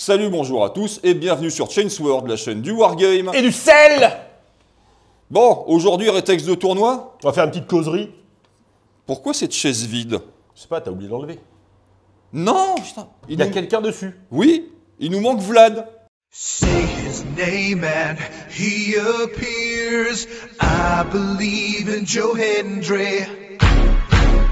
Salut, bonjour à tous et bienvenue sur Chainsword, la chaîne du Wargame. Et du sel. Bon, aujourd'hui, rétexte de tournoi. On va faire une petite causerie. Pourquoi cette chaise vide? Je sais pas, t'as oublié de l'enlever. Non, putain. Il y a quelqu'un dessus. Oui, il nous manque Vlad. Say his name and he appears. I believe in Joe Hendry.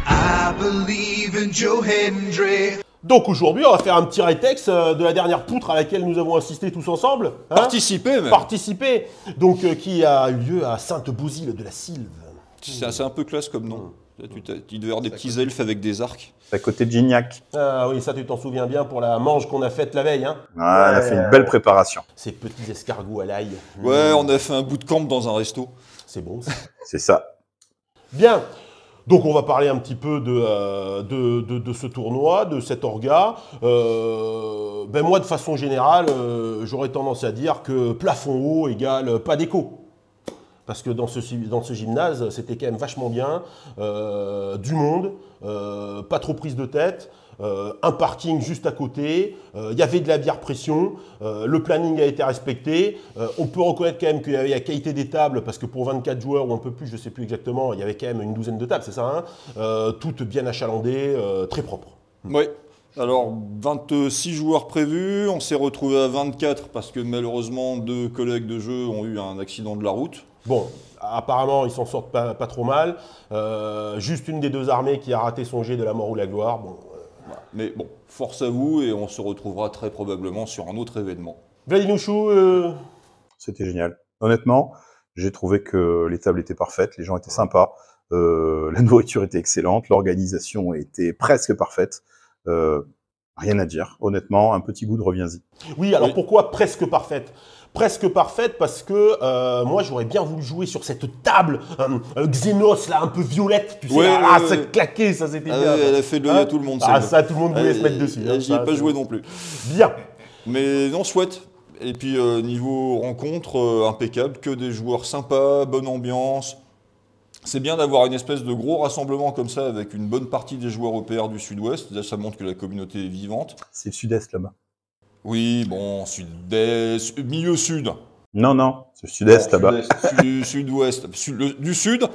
I believe in Joe Hendry. Donc aujourd'hui, on va faire un petit rétex de la dernière poutre à laquelle nous avons assisté tous ensemble. Hein, Participer même. Participer. Donc qui a eu lieu à Sainte-Bouzille de la Sylve. C'est un peu classe comme nom. Tu devais avoir des petits elfes avec des arcs. C'est à côté de Gignac. Ah oui, ça tu t'en souviens bien pour la manche qu'on a faite la veille. Hein. Ah, on a fait une belle préparation. Ces petits escargots à l'ail. Ouais, on a fait un bootcamp dans un resto. C'est bon ça. C'est ça. Bien. Donc on va parler un petit peu de ce tournoi, de cet orga. Ben moi, de façon générale, j'aurais tendance à dire que plafond haut égale pas d'écho. Parce que dans ce gymnase, c'était quand même vachement bien. Du monde, pas trop prise de tête. Un parking juste à côté, il y avait de la bière pression, le planning a été respecté, on peut reconnaître quand même qu'il y avait la qualité des tables, parce que pour 24 joueurs ou un peu plus, je ne sais plus exactement, il y avait quand même une douzaine de tables, c'est ça, hein, toutes bien achalandées, très propres. Oui. Alors, 26 joueurs prévus, on s'est retrouvé à 24 parce que malheureusement, 2 collègues de jeu ont eu un accident de la route. Bon, apparemment, ils s'en sortent pas trop mal. Juste une des deux armées qui a raté son jet de la mort ou la gloire. Bon, Voilà. Mais bon, force à vous et on se retrouvera très probablement sur un autre événement. Vladinouchou, C'était génial. Honnêtement, j'ai trouvé que les tables étaient parfaites, les gens étaient sympas, la nourriture était excellente, l'organisation était presque parfaite. Rien à dire. Honnêtement, un petit goût de reviens-y. oui, alors Oui. pourquoi presque parfaite? Presque parfaite parce que moi j'aurais bien voulu jouer sur cette table Xenos là un peu violette, tu sais, Ouais, ça ouais. claquait, ça c'était Ah bien. ouais, elle a fait de l'œil à tout le monde. Ah celle-là. ça tout le monde voulait se mettre dessus. hein, J'y ai ça, pas c'est- joué non plus. Bien. Mais non, chouette. Et puis niveau rencontre, impeccable, que des joueurs sympas, bonne ambiance. C'est bien d'avoir une espèce de gros rassemblement comme ça avec une bonne partie des joueurs OPR du Sud-Ouest. Là, ça montre que la communauté est vivante. C'est le sud-est là-bas. Oui, bon, Sud-Est, milieu Sud. Non, non, c'est le sud-est là-bas. Sud-Ouest, du Sud.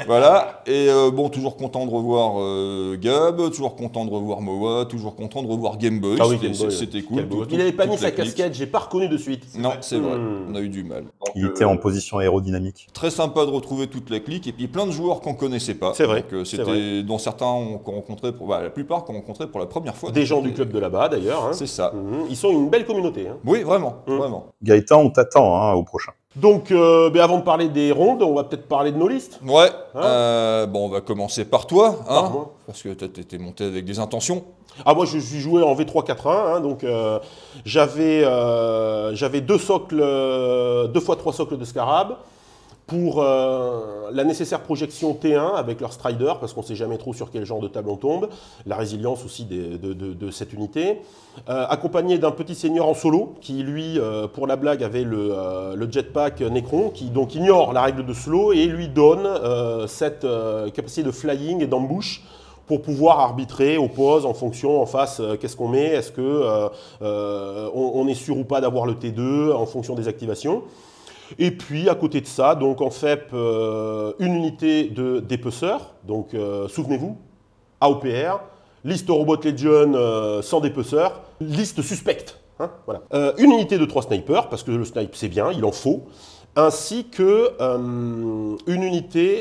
Voilà. Et bon, toujours content de revoir Gab, toujours content de revoir Moa, toujours content de revoir Gameboy. Ah oui, Game Boy, C'était cool. Quel beau. Tout- Il n'avait pas toute mis la sa clique. casquette, j'ai pas reconnu de suite. Non, c'est vrai. Hmm. On a eu du mal. Il était en position aérodynamique. Très sympa de retrouver toute la clique et puis plein de joueurs qu'on connaissait pas. C'est vrai, Donc, c'est vrai. c'était dont certains qu'on rencontrait, la plupart qu'on rencontrait pour la première fois. Des Donc, gens du c'était- club de là-bas d'ailleurs. Hein. C'est ça. Ils sont une belle communauté. Hein. Oui, vraiment, Mm. vraiment. Gaëtan, on t'attend hein, au prochain. Donc ben, avant de parler des rondes, on va peut-être parler de nos listes. Ouais. Hein Bon, on va commencer par toi, hein, Par moi. parce que t'étais monté avec des intentions. Ah moi je suis joué en V3-4-1, hein, donc j'avais deux socles, 2x3 socles de Scarab pour la nécessaire projection T1 avec leur Strider, parce qu'on ne sait jamais trop sur quel genre de table on tombe, la résilience aussi de cette unité, accompagné d'un petit seigneur en solo qui lui, pour la blague, avait le jetpack Necron, qui donc ignore la règle de slow et lui donne cette capacité de flying et d'ambush pour pouvoir arbitrer aux pauses en fonction, en face, qu'est-ce qu'on met, est-ce que on est sûr ou pas d'avoir le T2 en fonction des activations. Et puis à côté de ça, donc en fait, une unité de dépeceur, donc souvenez-vous, AOPR, liste Robot Legion sans dépeceur, liste suspecte. Hein, voilà. Une unité de 3 snipers, parce que le snipe c'est bien, il en faut, ainsi que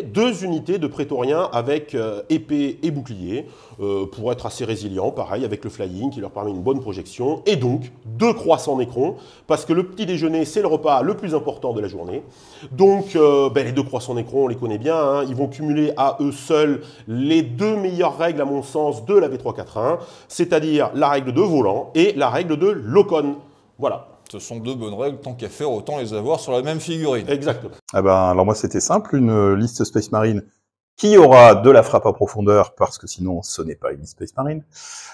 deux unités de prétoriens avec épée et bouclier, pour être assez résilients, pareil, avec le flying qui leur permet une bonne projection, et donc 2 croissants Necron, parce que le petit déjeuner, c'est le repas le plus important de la journée. Donc les 2 croissants Necron, on les connaît bien, hein, ils vont cumuler à eux seuls les 2 meilleures règles, à mon sens, de la V3-4-1, c'est-à-dire la règle de volant et la règle de Locon. Voilà, Ce sont 2 bonnes règles, tant qu'à faire, autant les avoir sur la même figurine. exactement. Ah ben, alors moi, c'était simple, une liste Space Marine qui aura de la frappe à profondeur, parce que sinon ce n'est pas une Space Marine.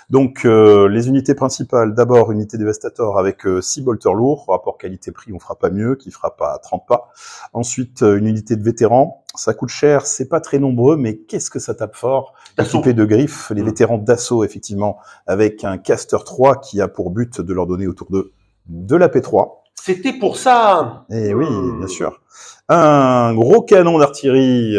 Donc les unités principales, d'abord unité Devastator avec 6 bolters lourds, rapport qualité-prix on fera pas mieux, qui frappe à 30 pas. Ensuite une unité de vétérans, ça coûte cher, c'est pas très nombreux, mais qu'est-ce que ça tape fort, équipé de griffes, les vétérans d'assaut effectivement, avec un caster 3 qui a pour but de leur donner autour d'eux de la P3. C'était pour ça. Et oui, bien sûr. Un gros canon d'artillerie,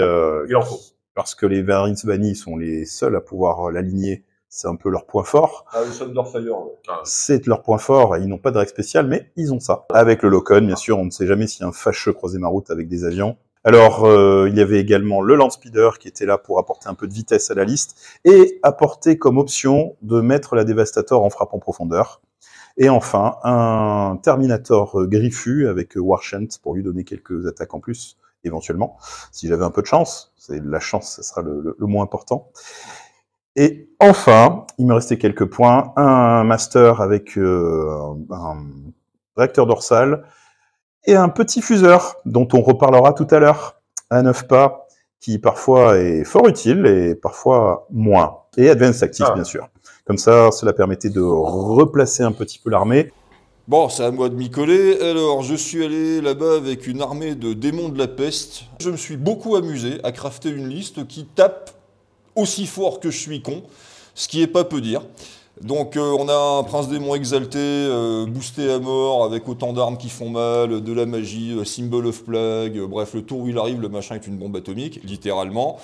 Il en faut. parce que les Marines bannis sont les seuls à pouvoir l'aligner, c'est un peu leur point fort. Ah, le Thunderfire, ouais. C'est leur point fort, et ils n'ont pas de règle spéciale, mais ils ont ça. Avec le Locon, bien sûr, on ne sait jamais si un fâcheux croisait ma route avec des avions. Alors, il y avait également le Landspeeder qui était là pour apporter un peu de vitesse à la liste, et apporter comme option de mettre la Devastator en frappe en profondeur. Et enfin, un Terminator griffu avec Warshant pour lui donner quelques attaques en plus, éventuellement. Si j'avais un peu de chance, c'est la chance, ce sera le moins important. Et enfin, il me restait quelques points. Un Master avec un réacteur dorsal et un petit fuseur dont on reparlera tout à l'heure, à 9 pas, qui parfois est fort utile et parfois moins. Et Advanced Tactics, bien sûr. Comme ça, cela permettait de replacer un petit peu l'armée. Bon, c'est à moi de m'y coller. Alors, je suis allé là-bas avec une armée de démons de la peste. Je me suis beaucoup amusé à crafter une liste qui tape aussi fort que je suis con, ce qui est pas peu dire. Donc on a un prince démon exalté, boosté à mort, avec autant d'armes qui font mal, de la magie, symbol of plague, bref, le tour où il arrive, le machin est une bombe atomique, littéralement.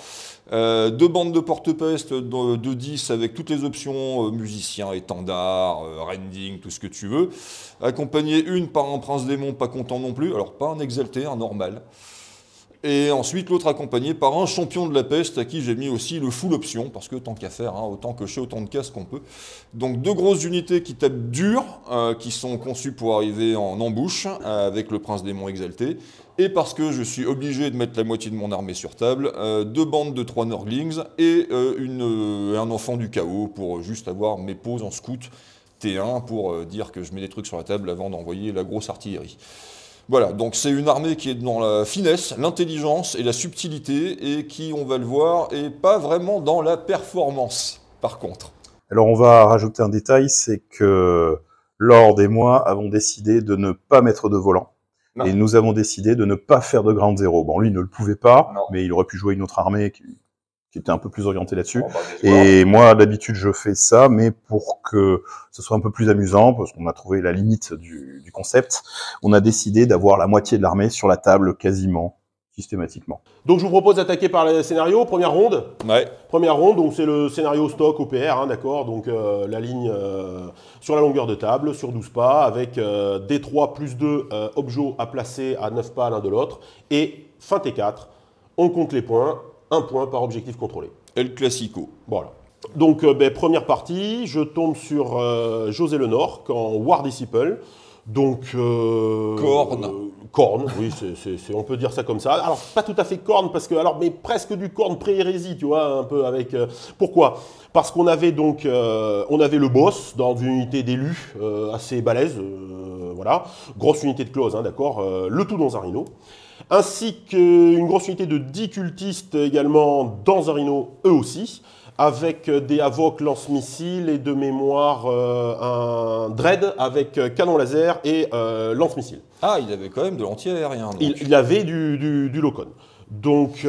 2 bandes de porte-peste de 10 avec toutes les options, musiciens, étendards, rending, tout ce que tu veux. Accompagné une par un prince démon pas content non plus, alors pas un exalté, un normal. Et ensuite, l'autre accompagné par un champion de la peste à qui j'ai mis aussi le full option, parce que tant qu'à faire, hein, autant cocher autant de cases qu'on peut. Donc 2 grosses unités qui tapent dur, qui sont conçues pour arriver en embouche, avec le prince démon exalté. Et parce que je suis obligé de mettre la moitié de mon armée sur table, 2 bandes de 3 Nurglings et un enfant du chaos pour juste avoir mes poses en scout T1 pour dire que je mets des trucs sur la table avant d'envoyer la grosse artillerie. Voilà, donc c'est une armée qui est dans la finesse, l'intelligence et la subtilité, et qui, on va le voir, est pas vraiment dans la performance, par contre. Alors on va rajouter un détail, c'est que Lord et moi avons décidé de ne pas mettre de volant. Non. Et nous avons décidé de ne pas faire de Ground Zero. Bon, lui il ne le pouvait pas, non. Mais il aurait pu jouer une autre armée qui était un peu plus orientée là-dessus. Et moi, d'habitude, je fais ça, mais pour que ce soit un peu plus amusant, parce qu'on a trouvé la limite du concept, on a décidé d'avoir la moitié de l'armée sur la table quasiment systématiquement. Donc je vous propose d'attaquer par les scénarios. Première ronde. Ouais. Première ronde, donc c'est le scénario stock OPR, hein, d'accord. Donc la ligne sur la longueur de table, sur 12 pas, avec D3 plus 2 objets à placer à 9 pas l'un de l'autre. Et fin T4, on compte les points. 1 point par objectif contrôlé. El Classico. Voilà. Donc, première partie, je tombe sur José Lenore en War Disciple. Donc, Khorne, oui, on peut dire ça comme ça. Alors, pas tout à fait Khorne, parce que, mais presque du Khorne pré-hérésie, tu vois, un peu avec. Pourquoi? Parce qu'on avait donc, on avait le boss dans une unité d'élus assez balèze, voilà, grosse unité de close, hein, d'accord, le tout dans un rhino. Ainsi qu'une grosse unité de 10 cultistes également dans un rhino, eux aussi, avec des Havoc lance-missiles et de mémoire un Dread avec canon laser et lance-missiles. Ah, il avait quand même de l'anti-aérien. Il avait du Locon. Donc,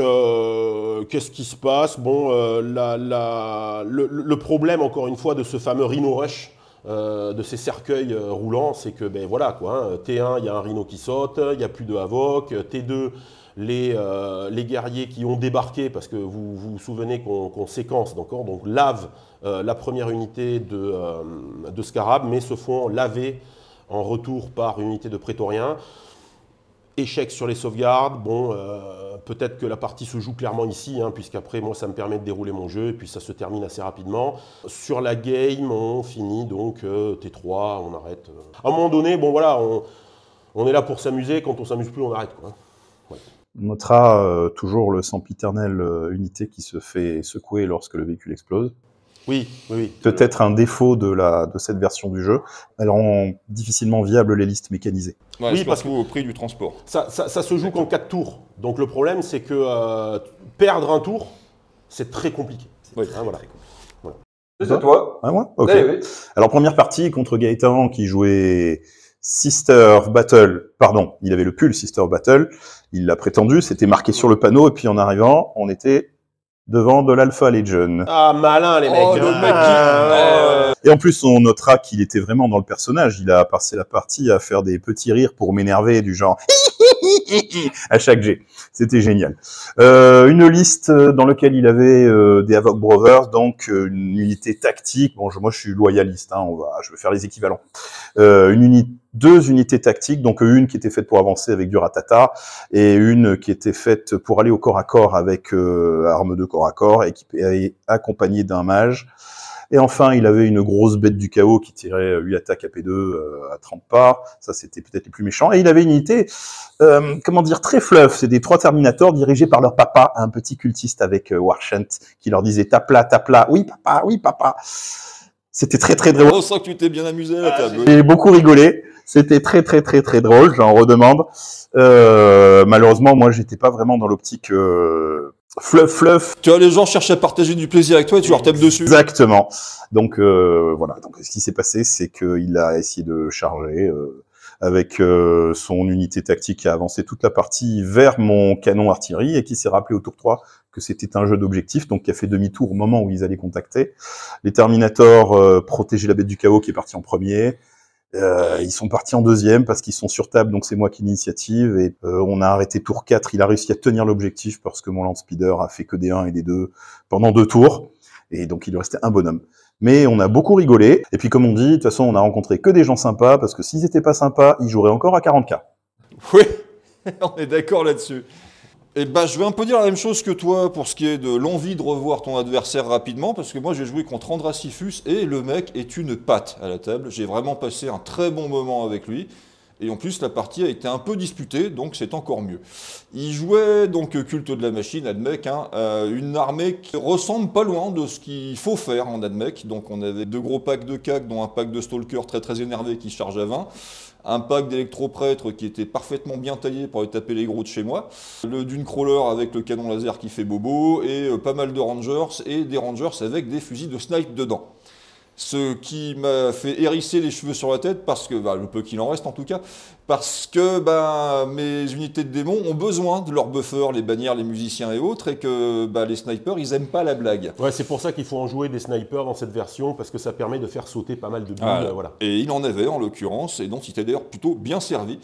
qu'est-ce qui se passe? Bon, le problème, encore une fois, de ce fameux Rhino Rush, de ces cercueils roulants, c'est que, ben voilà, quoi, hein, T1, il y a un rhino qui saute, il n'y a plus de Havoc, T2, les guerriers qui ont débarqué, parce que vous vous souvenez qu'on séquence, donc lave la première unité de Scarab, mais se font laver en retour par une unité de prétoriens. Échec sur les sauvegardes, bon, peut-être que la partie se joue clairement ici, hein, puisqu'après, moi, ça me permet de dérouler mon jeu, et puis ça se termine assez rapidement. Sur la game, on finit donc T3, on arrête. À un moment donné, bon voilà, on est là pour s'amuser, quand on s'amuse plus, on arrête, quoi. Ouais. On notera toujours le sempiternel unité qui se fait secouer lorsque le véhicule explose. Oui, oui. Peut-être un défaut de cette version du jeu. Elle rend difficilement viable les listes mécanisées. Ouais, oui, parce qu'au prix du transport. Ça se joue qu'en 4 tours. Donc le problème, c'est que perdre un tour, c'est très compliqué. Oui, voilà. C'est à toi. Ah, moi ok. Allez, oui. Alors, première partie contre Gaëtan qui jouait Sister Battle. Pardon, il avait le pull Sister Battle. Il l'a prétendu, c'était marqué sur le panneau. Et puis en arrivant, on était devant de l'Alpha Legion. Ah, malin les mecs. Oh, le mec qui... Et en plus, on notera qu'il était vraiment dans le personnage. Il a passé la partie à faire des petits rires pour m'énerver, du genre à chaque jet. C'était génial. Une liste dans laquelle il avait des Havoc Brothers, donc une unité tactique. Bon, moi, je suis loyaliste. Hein, je vais faire les équivalents. Deux unités tactiques, donc une qui était faite pour avancer avec du ratata et une qui était faite pour aller au corps à corps avec arme de corps à corps et accompagnée d'un mage. Et enfin, il avait une grosse bête du chaos qui tirait 8 attaques AP2 à 30 parts. Ça, c'était peut-être les plus méchants. Et il avait une unité, très fluff. C'est des 3 Terminators dirigés par leur papa, un petit cultiste avec Warshant, qui leur disait « tape là, oui papa ». C'était très très drôle. On sent que tu t'es bien amusé à la table. J'ai beaucoup rigolé. C'était très drôle, j'en redemande. Malheureusement, moi, j'étais pas vraiment dans l'optique fluff. Tu vois, les gens cherchent à partager du plaisir avec toi et tu leur tapes dessus. Exactement. Donc voilà. Donc ce qui s'est passé, c'est qu'il a essayé de charger avec son unité tactique qui a avancé toute la partie vers mon canon artillerie et qui s'est rappelé au tour 3 que c'était un jeu d'objectifs, donc qui a fait demi-tour au moment où ils allaient contacter. Les Terminators protégeaient la bête du chaos qui est partie en premier. Ils sont partis en deuxième parce qu'ils sont sur table, donc c'est moi qui ai l'initiative. Et on a arrêté tour 4. Il a réussi à tenir l'objectif parce que mon Land Speeder a fait que des 1 et des 2 pendant 2 tours. Et donc il lui restait un bonhomme. Mais on a beaucoup rigolé. Et puis comme on dit, de toute façon, on a rencontré que des gens sympas parce que s'ils étaient pas sympas, ils joueraient encore à 40K. Oui, on est d'accord là-dessus. Et bah, je vais un peu dire la même chose que toi pour ce qui est de l'envie de revoir ton adversaire rapidement, parce que moi j'ai joué contre Andrasifus et le mec est une patte à la table. J'ai vraiment passé un très bon moment avec lui. Et en plus, la partie a été un peu disputée, donc c'est encore mieux. Il jouait donc Culte de la Machine, Admech, une armée qui ressemble pas loin de ce qu'il faut faire en Admech. Donc on avait 2 gros packs de CAC, dont un pack de Stalker très énervé qui charge à 20. Un pack d'électroprêtres qui était parfaitement bien taillé pour aller taper les gros de chez moi. Le Dune Crawler avec le canon laser qui fait bobo, et pas mal de Rangers, et des Rangers avec des fusils de snipe dedans. Ce qui m'a fait hérisser les cheveux sur la tête, parce que, le peu qu'il en reste en tout cas, parce que mes unités de démons ont besoin de leurs buffers, les bannières, les musiciens et autres, et que les snipers, ils aiment pas la blague. Ouais, c'est pour ça qu'il faut en jouer des snipers dans cette version, parce que ça permet de faire sauter pas mal de bulles. Voilà. Et il en avait en l'occurrence, et donc il était d'ailleurs plutôt bien servi.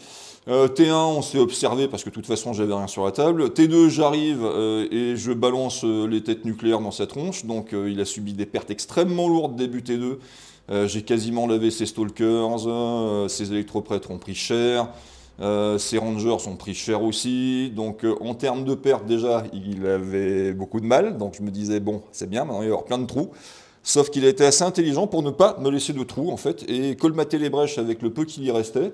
T1, on s'est observé parce que de toute façon j'avais rien sur la table. T2, j'arrive et je balance les têtes nucléaires dans sa tronche, donc il a subi des pertes extrêmement lourdes début T2. J'ai quasiment lavé ses Stalkers, ses électroprêtres ont pris cher, ses Rangers ont pris cher aussi, donc en termes de pertes déjà il avait beaucoup de mal, donc je me disais bon c'est bien, maintenant il va y avoir plein de trous. Sauf qu'il a été assez intelligent pour ne pas me laisser de trous en fait, et colmater les brèches avec le peu qu'il y restait.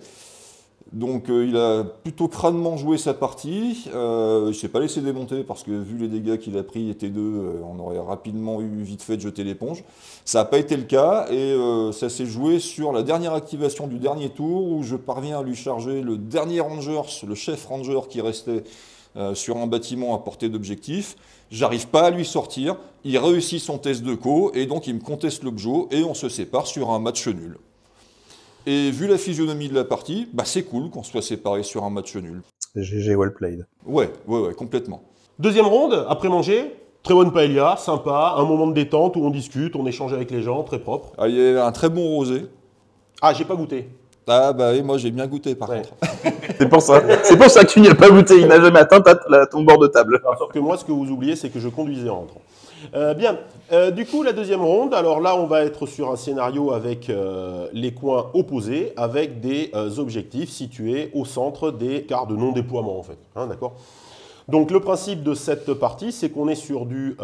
Donc il a plutôt crânement joué sa partie, il ne s'est pas laissé démonter parce que vu les dégâts qu'il a pris et T2, on aurait rapidement eu vite fait de jeter l'éponge. Ça n'a pas été le cas et ça s'est joué sur la dernière activation du dernier tour où je parviens à lui charger le dernier Rangers, le chef Ranger qui restait sur un bâtiment à portée d'objectif. J'arrive pas à lui sortir, il réussit son test de co et donc il me conteste l'objet et on se sépare sur un match nul. Et vu la physionomie de la partie, c'est cool qu'on soit séparés sur un match nul. GG well played. Ouais, complètement. Deuxième ronde, après manger, très bonne paella, sympa, un moment de détente où on discute, on échange avec les gens, très propre. Ah, il y a un très bon rosé. Ah, j'ai pas goûté. Ah oui, moi j'ai bien goûté par contre. C'est pour ça que tu n'y as pas goûté, il n'a jamais atteint ton bord de table. Alors, sauf que moi, ce que vous oubliez, c'est que je conduisais en rentrant. Bien, du coup, la deuxième ronde, alors là, on va être sur un scénario avec les coins opposés, avec des objectifs situés au centre des quarts de non-déploiement, en fait. D'accord ? Donc, le principe de cette partie, c'est qu'on est sur du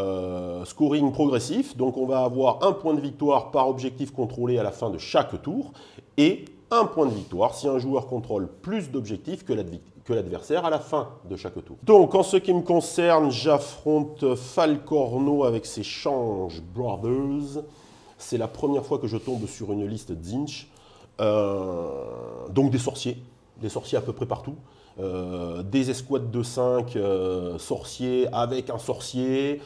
scoring progressif. Donc, on va avoir un point de victoire par objectif contrôlé à la fin de chaque tour et un point de victoire si un joueur contrôle plus d'objectifs que l'adversaire à la fin de chaque tour. Donc, en ce qui me concerne, j'affronte Falcorno avec ses Change Brothers. C'est la première fois que je tombe sur une liste Zinch. Donc, des sorciers à peu près partout. des escouades de 5 sorciers avec un sorcier,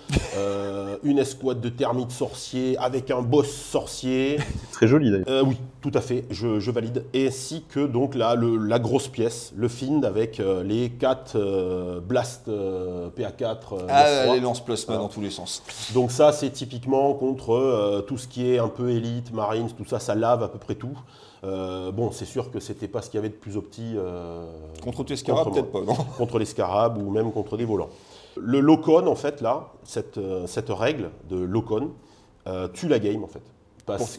une escouade de termites sorciers avec un boss sorcier. C'est très joli d'ailleurs. Oui, tout à fait, je valide. Et ainsi que donc là, la grosse pièce, le Find avec les 4 Blast PA4. Les lance-plasma dans tous les sens. Donc ça, c'est typiquement contre tout ce qui est un peu élite, Marines, tout ça, ça lave à peu près tout. Bon, c'est sûr que c'était pas ce qu'il y avait de plus opti. Contre tes scarabs, peut-être pas, non? Contre les scarabs ou même contre des volants. Le lock-on, en fait, là, cette règle de lock-on, tue la game, en fait.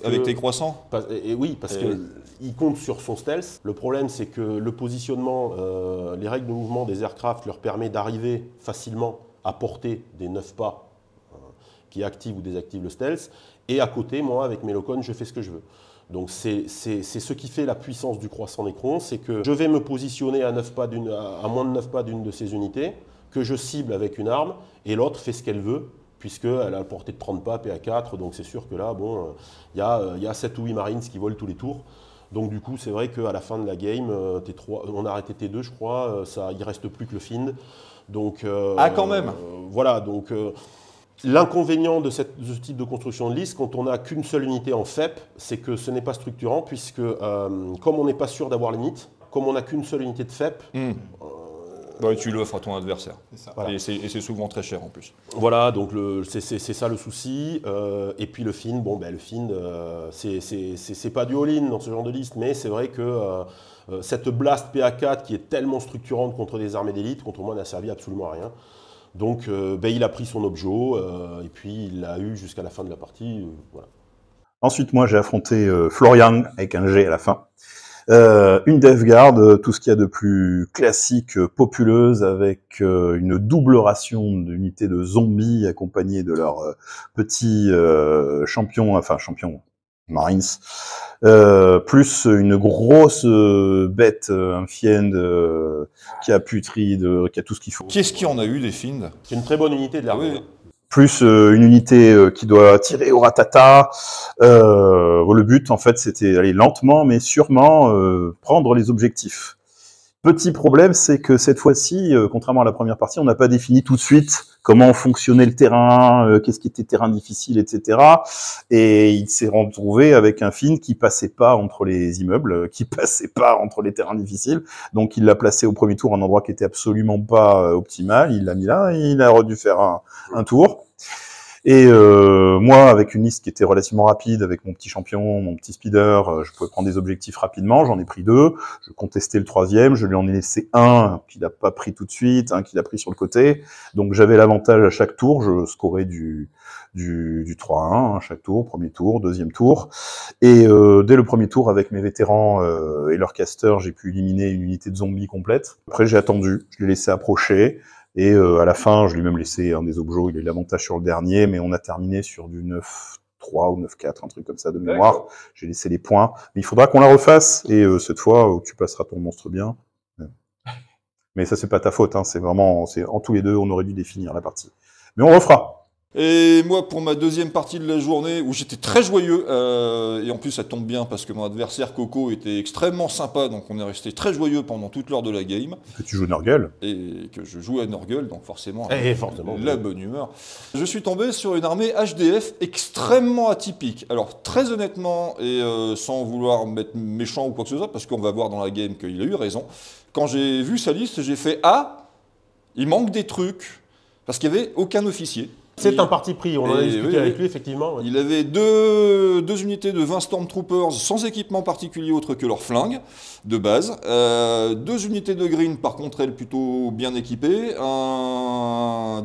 Avec tes croissants? Oui, parce qu'il compte sur son stealth. Le problème, c'est que le positionnement, les règles de mouvement des aircraft leur permet d'arriver facilement à portée des 9 pas qui activent ou désactivent le stealth. Et à côté, moi, avec mes lock-on, je fais ce que je veux. Donc c'est ce qui fait la puissance du croissant Necron, c'est que je vais me positionner à moins de 9 pas d'une de ces unités, que je cible avec une arme, et l'autre fait ce qu'elle veut, puisqu'elle a la portée de 30 pas, PA4, donc c'est sûr que là, bon, y a 7 ou 8 Marines qui volent tous les tours. Donc du coup, c'est vrai qu'à la fin de la game, on a arrêté T2, je crois, il ne reste plus que le Find. Donc, quand même. Voilà, donc... L'inconvénient de ce type de construction de liste, quand on n'a qu'une seule unité en FEP, c'est que ce n'est pas structurant, puisque comme on n'est pas sûr d'avoir limite, comme on n'a qu'une seule unité de FEP... tu l'offres à ton adversaire. Voilà. Et c'est souvent très cher en plus. Voilà, donc c'est ça le souci. Et puis le Find, bon, le Find, c'est pas du all-in dans ce genre de liste, mais c'est vrai que cette Blast PA4 qui est tellement structurante contre des armées d'élite, contre moi, n'a servi absolument à rien. Donc il a pris son objo et puis il l'a eu jusqu'à la fin de la partie. Voilà. Ensuite, moi, j'ai affronté Florian avec un G à la fin. Une Death Guard, tout ce qu'il y a de plus classique, populeuse, avec une double ration d'unités de zombies accompagnés de leurs petits champions Marines, plus une grosse bête, un Fiend qui a putride, qui a tout ce qu'il faut. Qu'est-ce qu'il y en a eu des Finds? C'est une très bonne unité de l'armée. Oui. Plus une unité qui doit tirer au ratata. Le but, en fait, c'était d'aller lentement, mais sûrement prendre les objectifs. Petit problème, c'est que cette fois-ci, contrairement à la première partie, on n'a pas défini tout de suite comment fonctionnait le terrain, qu'est-ce qui était terrain difficile, etc. Et il s'est retrouvé avec un Find qui passait pas entre les immeubles, qui passait pas entre les terrains difficiles. Donc il l'a placé au premier tour à un endroit qui était absolument pas optimal. Il l'a mis là, et il a dû faire un tour. Et moi, avec une liste qui était relativement rapide, avec mon petit champion, mon petit speeder, je pouvais prendre des objectifs rapidement. J'en ai pris 2. Je contestais le 3e. Je lui en ai laissé un qu'il n'a pas pris tout de suite, un qu'il a pris sur le côté. Donc j'avais l'avantage à chaque tour. Je scorais du 3-1 à chaque tour, premier tour, deuxième tour. Et dès le premier tour, avec mes vétérans et leurs casters, j'ai pu éliminer une unité de zombies complète. Après, j'ai attendu. Je l'ai laissé approcher. Et à la fin, je lui ai même laissé un des objets, il a eu l'avantage sur le dernier, mais on a terminé sur du 9-3 ou 9-4, un truc comme ça de mémoire. J'ai laissé les points. Mais il faudra qu'on la refasse, et cette fois, tu passeras ton monstre bien. Mais ça, c'est pas ta faute, hein. C'est vraiment, en tous les deux, on aurait dû définir la partie. Mais on refera. Et moi, pour ma deuxième partie de la journée, où j'étais très joyeux, et en plus ça tombe bien parce que mon adversaire Coco était extrêmement sympa, donc on est resté très joyeux pendant toute l'heure de la game. Que tu joues Nurgle. Et que je joue à Nurgle, donc forcément, forcément la bonne humeur. Je suis tombé sur une armée HDF extrêmement atypique. Alors très honnêtement, et sans vouloir mettre méchant ou quoi que ce soit, parce qu'on va voir dans la game qu'il a eu raison, quand j'ai vu sa liste, j'ai fait « Ah, il manque des trucs », parce qu'il n'y avait aucun officier. C'est un parti pris, on en a discuté avec lui, effectivement. Ouais. Il avait deux unités de 20 Stormtroopers sans équipement particulier autre que leur flingue de base. 2 unités de green, par contre, elles plutôt bien équipées.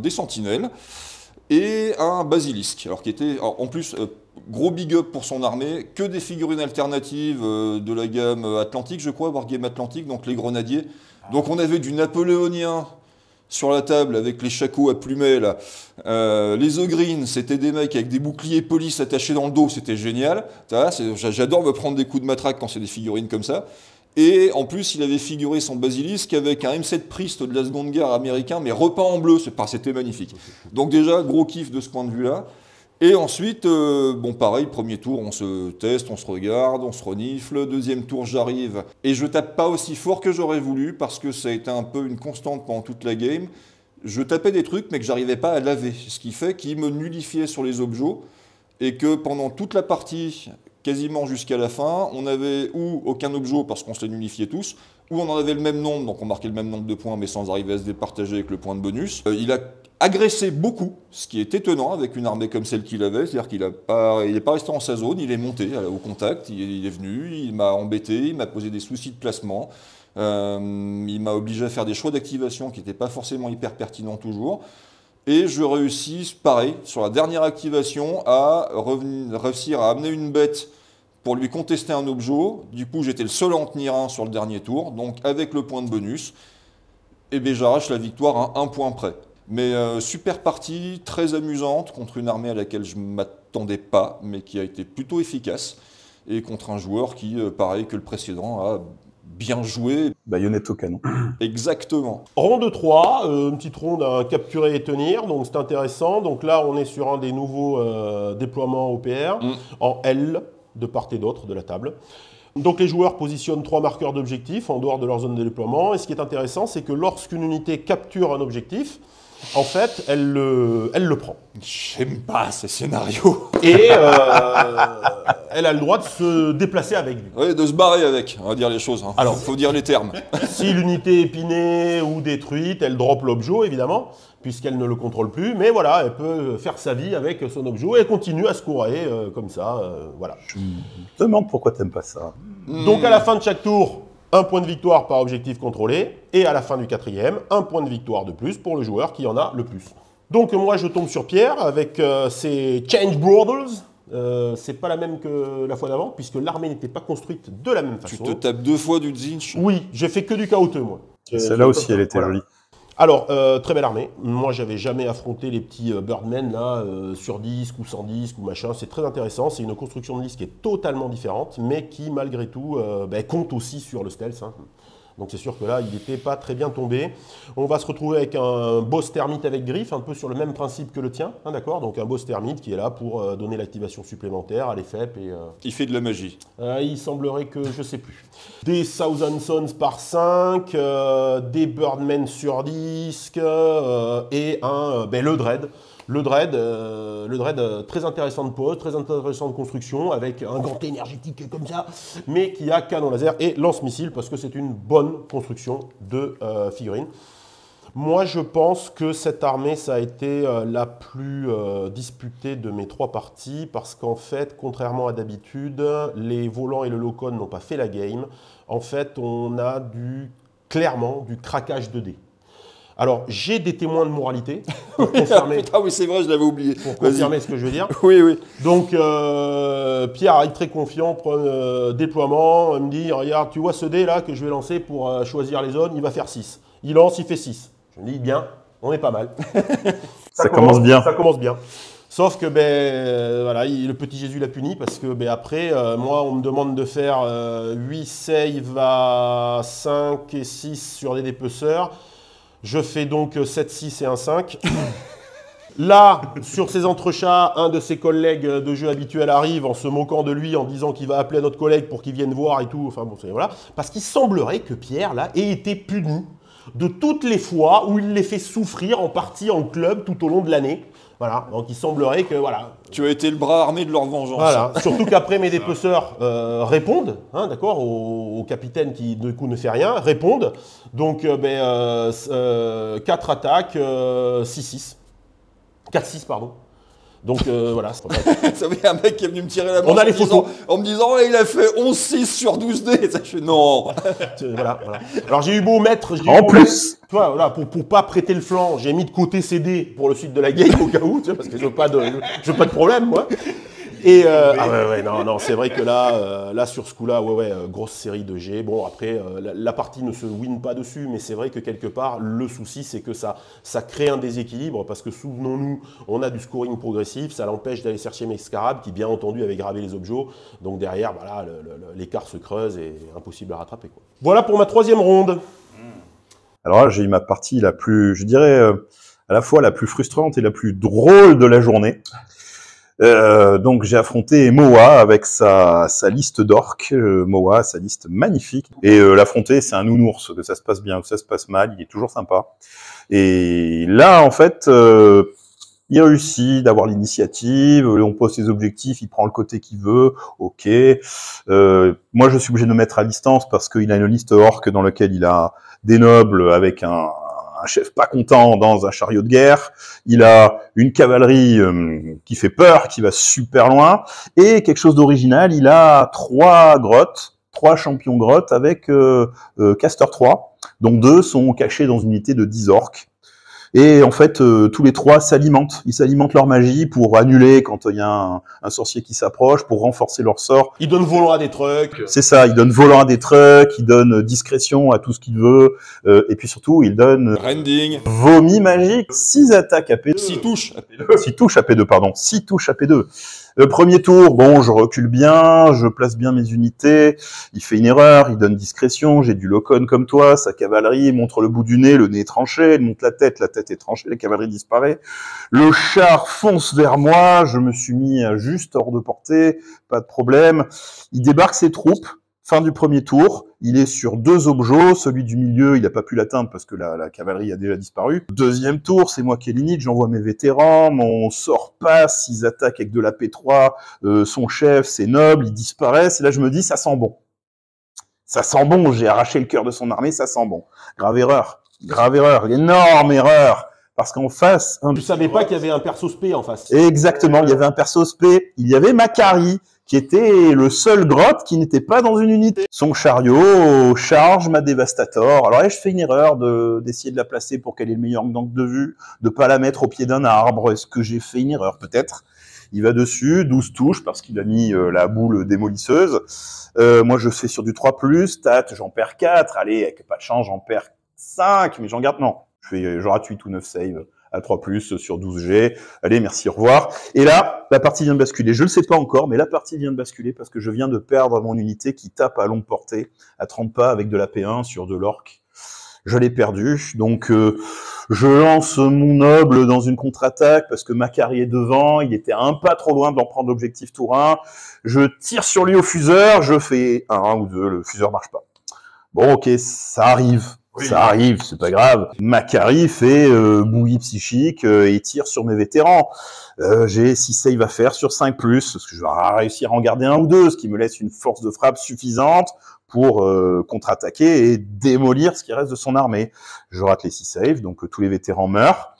Des sentinelles et un basilisque. Alors, qui était, en plus, gros big up pour son armée. Que des figurines alternatives de la gamme Atlantique, je crois, Wargame Atlantique, donc les grenadiers. Donc, on avait du napoléonien sur la table avec les shakos à plumet là. Les Ogreen, c'était des mecs avec des boucliers police attachés dans le dos, c'était génial. J'adore me prendre des coups de matraque quand c'est des figurines comme ça. Et en plus, il avait figuré son basilisque avec un M7 Priest de la Seconde Guerre américain, mais repeint en bleu, c'était magnifique. Donc déjà, gros kiff de ce point de vue-là. Et ensuite, bon pareil, premier tour, on se teste, on se regarde, on se renifle. Deuxième tour, j'arrive et je tape pas aussi fort que j'aurais voulu parce que ça a été un peu une constante pendant toute la game. Je tapais des trucs mais que j'arrivais pas à laver, ce qui fait qu'il me nullifiait sur les objets et que pendant toute la partie, quasiment jusqu'à la fin, on avait ou aucun objet parce qu'on se les nullifiait tous, ou on en avait le même nombre, donc on marquait le même nombre de points mais sans arriver à se départager avec le point de bonus. Il a agressé beaucoup, ce qui est étonnant avec une armée comme celle qu'il avait, c'est-à-dire qu'il n'est pas resté en sa zone, il est monté au contact, il est venu, il m'a embêté, il m'a posé des soucis de placement, il m'a obligé à faire des choix d'activation qui n'étaient pas forcément hyper pertinents toujours, et je réussis, pareil, sur la dernière activation, à réussir à amener une bête pour lui contester un objet. Du coup, j'étais le seul à en tenir un sur le dernier tour, donc avec le point de bonus, et bien j'arrache la victoire à un point près. Mais super partie, très amusante, contre une armée à laquelle je ne m'attendais pas, mais qui a été plutôt efficace, et contre un joueur qui, pareil que le précédent, a bien joué. Baïonnette au canon. Exactement. Ronde 3, une petite ronde à capturer et tenir, donc c'est intéressant. Donc là, on est sur un des nouveaux déploiements OPR, en L, de part et d'autre de la table. Donc les joueurs positionnent 3 marqueurs d'objectifs en dehors de leur zone de déploiement. Et ce qui est intéressant, c'est que lorsqu'une unité capture un objectif, en fait, elle le prend. J'aime pas ces scénarios. Et elle a le droit de se déplacer avec lui. Oui, de se barrer avec, on va dire les choses. Hein. Alors, faut dire les termes. Si l'unité est pinée ou détruite, elle drop l'objet, évidemment, puisqu'elle ne le contrôle plus. Mais voilà, elle peut faire sa vie avec son objet et elle continue à scorer comme ça. Voilà. Je me demande pourquoi t'aimes pas ça. Donc à la fin de chaque tour, un point de victoire par objectif contrôlé. Et à la fin du 4e, un point de victoire de plus pour le joueur qui en a le plus. Donc moi, je tombe sur Pierre avec ses Change Brothers. C'est pas la même que la fois d'avant, puisque l'armée n'était pas construite de la même Tu façon. te tapes 2 fois du Zinch. Oui, j'ai fait que du chaoteux, moi. Celle-là aussi, elle était Voilà. jolie. Alors, très belle armée. Moi, j'avais jamais affronté les petits Birdmen, là, sur disque ou sans disque ou machin. C'est très intéressant. C'est une construction de liste qui est totalement différente, mais qui, malgré tout, compte aussi sur le stealth. Hein. Donc c'est sûr que là, il n'était pas très bien tombé. On va se retrouver avec un boss termite avec griffe, un peu sur le même principe que le tien, hein, d'accord. Donc un boss termite qui est là pour donner l'activation supplémentaire à l'EFEP. Et, Il fait de la magie. il semblerait que, je sais plus. Des Thousand Sons par 5, des Birdmen sur disque, et le Dread. Le Dread, très intéressant de pose, très intéressant de construction, avec un ganté énergétique comme ça, mais qui a canon laser et lance-missile, parce que c'est une bonne construction de figurine. Moi, je pense que cette armée, ça a été la plus disputée de mes 3 parties, parce qu'en fait, contrairement à d'habitude, les volants et le low-con n'ont pas fait la game. En fait, on a clairement du craquage de dés. Alors, j'ai des témoins de moralité pour confirmer, Ah oui, c'est vrai, je l'avais oublié. pour Vas-y. confirmer ce que je veux dire. Oui, oui. Donc, Pierre arrive très confiant, déploiement, il me dit, regarde, tu vois ce dé là que je vais lancer pour choisir les zones, il va faire 6. Il lance, il fait 6. Je me dis, bien, on est pas mal. Ça commence bien. Ça commence bien. Sauf que voilà, le petit Jésus l'a puni parce que après, moi, on me demande de faire 8 saves à 5 et 6 sur des dépeceurs. Je fais donc 7, 6 et un 5. Là, sur ses entrechats, un de ses collègues de jeu habituels arrive en se moquant de lui, en disant qu'il va appeler notre collègue pour qu'il vienne voir et tout. Enfin bon, voilà. Parce qu'il semblerait que Pierre, là, ait été puni de toutes les fois où il les fait souffrir en partie en club tout au long de l'année. Voilà, donc il semblerait que, voilà. Tu as été le bras armé de leur vengeance. Voilà, surtout qu'après mes dépeceurs répondent, hein, d'accord, au capitaine qui du coup ne fait rien, répondent. Donc 4 attaques, 6-6. 4-6, pardon. Donc voilà. Ça fait un mec qui est venu me tirer la manche On a les photos. en me disant il a fait 11-6 sur 12 dés. Et ça, je fais non. Voilà. Alors j'ai eu beau mettre. En plus. Tu vois, voilà, pour pas prêter le flanc, j'ai mis de côté CD pour le suite de la game au cas où, tu vois, parce que je veux pas de problème, moi. Et non, c'est vrai que là sur ce coup-là, grosse série de G. Bon, après, la partie ne se win pas dessus, mais c'est vrai que quelque part, le souci, c'est que ça crée un déséquilibre, parce que souvenons-nous, on a du scoring progressif, ça l'empêche d'aller chercher mes scarabs, qui bien entendu avait gravé les objets, donc derrière, voilà, l'écart se creuse et impossible à rattraper, quoi. Voilà pour ma 3e ronde. Alors là, j'ai eu ma partie la plus, je dirais, à la fois la plus frustrante et la plus drôle de la journée. Donc j'ai affronté Moa avec sa liste d'orques, Moa, sa liste magnifique. Et l'affronter, c'est un nounours, que ça se passe bien ou que ça se passe mal, il est toujours sympa. Et là, en fait, il réussit d'avoir l'initiative, on pose ses objectifs, il prend le côté qu'il veut, ok. Moi, je suis obligé de me mettre à distance parce qu'il a une liste orque dans laquelle il a des nobles avec un chef pas content dans un chariot de guerre, il a une cavalerie qui fait peur, qui va super loin, et quelque chose d'original, il a 3 grottes, 3 champions grottes avec Castor 3, dont 2 sont cachés dans une unité de 10 orques. Et en fait, tous les 3 s'alimentent. Ils s'alimentent leur magie pour annuler quand il y a un sorcier qui s'approche, pour renforcer leur sort. Il donne volant à des trucs. C'est ça, il donne volant à des trucs, il donne discrétion à tout ce qu'il veut, et puis surtout, il donne Rending. vomi magique, 6 attaques AP2. 6 touches. AP2. 6 touches AP2, pardon. 6 touches AP2. Le premier tour, bon, je recule bien, je place bien mes unités, il fait une erreur, il donne discrétion, j'ai du Locon comme toi, sa cavalerie montre le bout du nez, le nez est tranché, il monte la tête est tranchée, la cavalerie disparaît. Le char fonce vers moi, je me suis mis juste hors de portée, pas de problème. Il débarque ses troupes, fin du premier tour, il est sur 2 objets, celui du milieu, il n'a pas pu l'atteindre parce que la cavalerie a déjà disparu. Deuxième tour, c'est moi qui ai l'init, j'envoie mes vétérans, mon sort passe, ils attaquent avec de la P3, son chef, ses nobles, ils disparaissent, et là je me dis, ça sent bon. Ça sent bon, j'ai arraché le cœur de son armée, ça sent bon. Grave erreur, énorme erreur. Parce qu'en face... Tu savais pas qu'il y avait un perso spé en face. Exactement, il y avait un perso spé, il y avait Macari, qui était le seul grotte qui n'était pas dans une unité. Son chariot charge ma Dévastator. Alors là, je fais une erreur d'essayer de la placer pour qu'elle ait le meilleur angle de vue, de pas la mettre au pied d'un arbre. Est-ce que j'ai fait une erreur? Peut-être. Il va dessus, 12 touches, parce qu'il a mis la boule démolisseuse. Moi, je fais sur du 3+, stat, j'en perds 4. Allez, avec pas de chance, j'en perds 5, mais j'en garde, non. Je rate 8 ou 9 saves à 3+, sur 12G. Allez, merci, au revoir. Et là, la partie vient de basculer. Je ne le sais pas encore, mais la partie vient de basculer parce que je viens de perdre mon unité qui tape à longue portée, à 30 pas avec de la P1 sur de l'orque. Je l'ai perdu, donc je lance mon noble dans une contre-attaque parce que Macari est devant, il était un pas trop loin de l'en prendre l'objectif tour 1. Je tire sur lui au fuseur, je fais 1 ou 2, le fuseur marche pas. Bon, ok, ça arrive. Oui. Ça arrive, c'est pas grave. Macari fait bouillie psychique et tire sur mes vétérans. J'ai 6 saves à faire sur 5+, parce que je vais réussir à en garder 1 ou 2, ce qui me laisse une force de frappe suffisante pour contre-attaquer et démolir ce qui reste de son armée. Je rate les 6 saves, donc tous les vétérans meurent.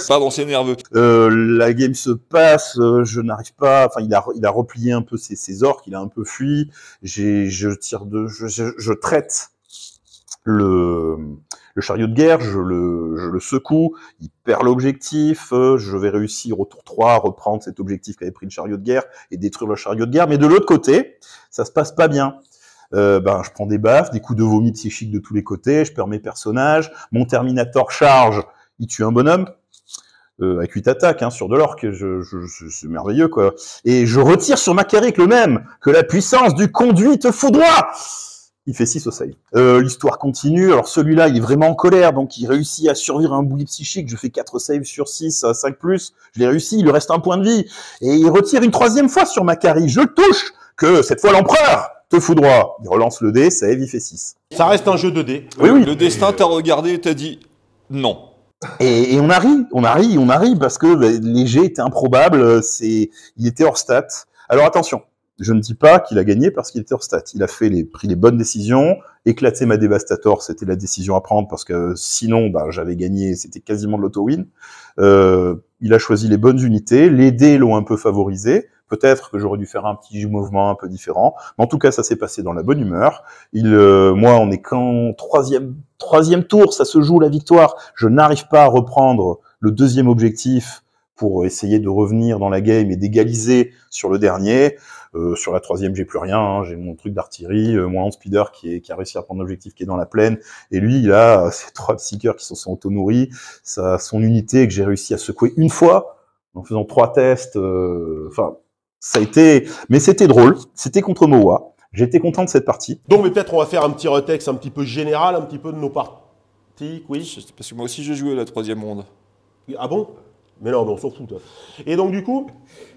Pardon, c'est nerveux. La game se passe, je n'arrive pas. Enfin, il a replié un peu ses orques, il a un peu fui. Je traite le chariot de guerre, je le secoue, il perd l'objectif, je vais réussir au tour 3 à reprendre cet objectif qu'avait pris le chariot de guerre et détruire le chariot de guerre. Mais de l'autre côté, ça se passe pas bien. Je prends des baffes, des coups de vomi psychiques de tous les côtés, je perds mes personnages, mon Terminator charge, il tue un bonhomme. Avec 8 attaques sur de l'orque, c'est merveilleux quoi. Et je retire sur Macari le même, que la puissance du conduit te foudroie. Il fait 6 au save. L'histoire continue, alors celui-là il est vraiment en colère, donc il réussit à survivre à un bouilli psychique, je fais 4 saves sur 6, 5+, je l'ai réussi, il lui reste 1 point de vie, et il retire une 3e fois sur Macari, je le touche, que cette fois l'empereur te foudroie. Il relance le dé, save, il fait 6. Ça reste un jeu de dés. Oui. Le destin t'a regardé et t'a dit non. Et on arrive, parce que les jets étaient improbables, il était hors stat. Alors attention, je ne dis pas qu'il a gagné parce qu'il était hors stat. Il a pris les bonnes décisions, éclater ma Dévastator, c'était la décision à prendre parce que sinon, j'avais gagné, c'était quasiment de l'auto-win. Il a choisi les bonnes unités, les dés l'ont un peu favorisé. Peut-être que j'aurais dû faire un petit mouvement un peu différent. Mais en tout cas, ça s'est passé dans la bonne humeur. Moi, on est qu'en troisième tour, ça se joue la victoire. Je n'arrive pas à reprendre le 2e objectif pour essayer de revenir dans la game et d'égaliser sur le dernier. Sur la 3e, j'ai plus rien. J'ai mon truc d'artillerie, mon speeder qui a réussi à prendre l'objectif qui est dans la plaine. Et lui, il a ses 3 psycheurs qui sont auto-nourris. Son unité que j'ai réussi à secouer une fois en faisant 3 tests. Ça a été, mais c'était drôle, c'était contre Moa, j'étais content de cette partie. Donc, mais peut-être on va faire un petit retex un petit peu général, un petit peu de nos parties, oui. Parce que moi aussi j'ai joué à la 3e ronde. Ah bon? Mais non, mais on s'en fout, toi. Et donc, du coup...